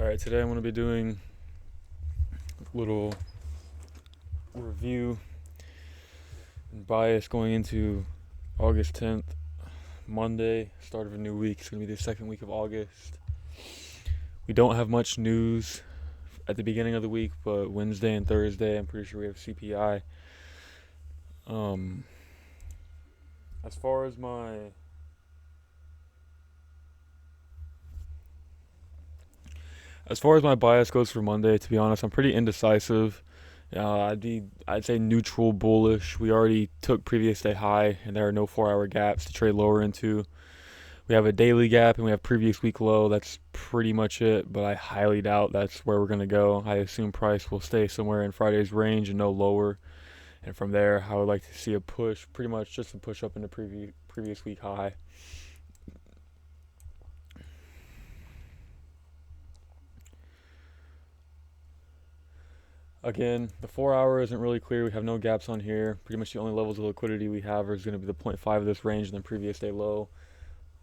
Alright, today I'm going to be doing a little review and bias going into August 10th, Monday, start of a new week. It's going to be the second week of August. We don't have much news at the beginning of the week, but Wednesday and Thursday, I'm pretty sure we have CPI. As far as my bias goes for Monday, to be honest, I'm pretty indecisive. I'd say neutral bullish. We already took previous day high, and there are no 4-hour gaps to trade lower into. We have a daily gap, and we have previous week low. That's pretty much it, but I highly doubt that's where we're going to go. I assume price will stay somewhere in Friday's range and no lower. And from there, I would like to see a push, pretty much just a push up into previous week high. Again, the 4-hour isn't really clear. We have no gaps on here. Pretty much the only levels of liquidity we have is going to be the 0.5 of this range and then previous day low.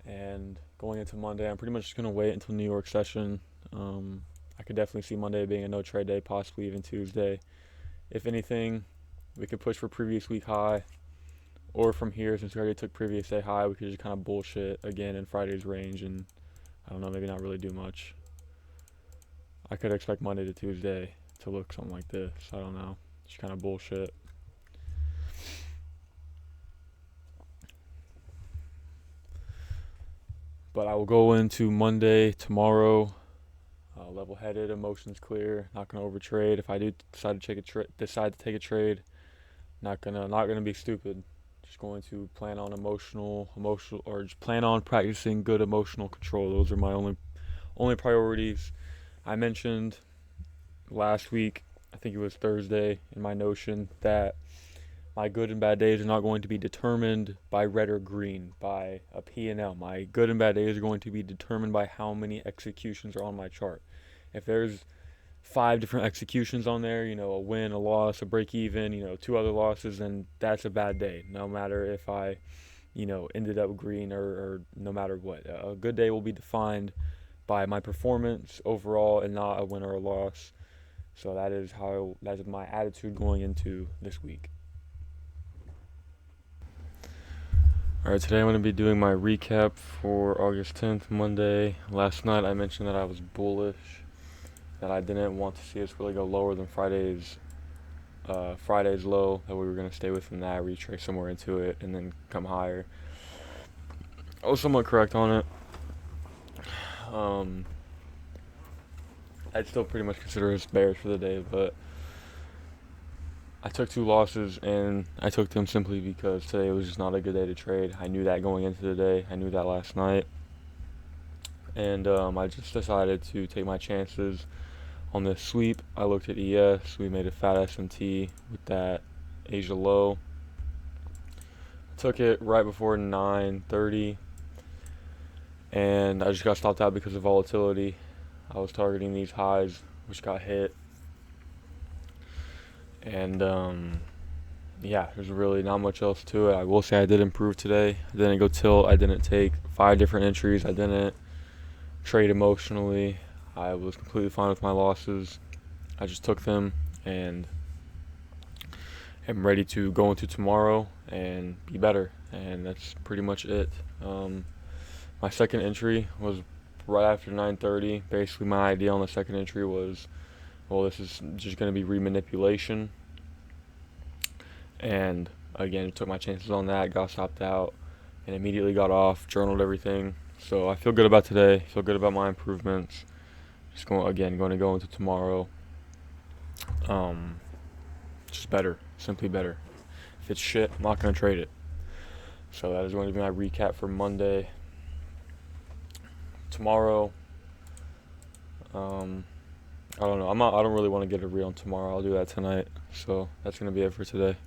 And going into Monday, I'm pretty much just going to wait until New York session. I could definitely see Monday being a no trade day, possibly even Tuesday. If anything, we could push for previous week high. Or from here, since we already took previous day high, we could just kind of bullshit again in Friday's range and, I don't know, maybe not really do much. I could expect Monday to Tuesday to look something like this. I don't know. Just kind of bullshit. But I will go into Monday tomorrow, level-headed, emotions clear, not gonna overtrade. If I do decide to take a trade, not gonna be stupid. Just going to plan on emotional, or just plan on practicing good emotional control. Those are my only priorities. I mentioned last week, I think it was Thursday, in my notion that my good and bad days are not going to be determined by red or green, by a P&L. My good and bad days are going to be determined by how many executions are on my chart. If there's 5 different executions on there, a win, a loss, a break even, 2 other losses, then that's a bad day, no matter if I, ended up green or no matter what. A good day will be defined by my performance overall and not a win or a loss. So that is my attitude going into this week. Alright, today I'm going to be doing my recap for August 10th, Monday. Last night I mentioned that I was bullish, that I didn't want to see us really go lower than Friday's low, that we were going to stay within that, retrace somewhere into it, and then come higher. I was somewhat correct on it. I'd still pretty much consider us bearish for the day, but I took 2 losses, and I took them simply because today was just not a good day to trade. I knew that going into the day. I knew that last night. And I just decided to take my chances on this sweep. I looked at ES. We made a fat SMT with that Asia low. Took it right before 9:30, and I just got stopped out because of volatility. I was targeting these highs, which got hit. And there's really not much else to it. I will say I did improve today. I didn't go tilt. I didn't take 5 different entries. I didn't trade emotionally. I was completely fine with my losses. I just took them and am ready to go into tomorrow and be better. And that's pretty much it. My second entry was right after 9:30. Basically, my idea on the second entry was, well, this is just going to be remanipulation. And again, took my chances on that, got stopped out, and immediately got off, journaled everything. So I feel good about today, feel good about my improvements. Just going to go into tomorrow. Just better, simply better. If it's shit, I'm not going to trade it. So that is going to be my recap for Monday. Tomorrow, I don't know. I don't really want to get a read on tomorrow. I'll do that tonight. So that's going to be it for today.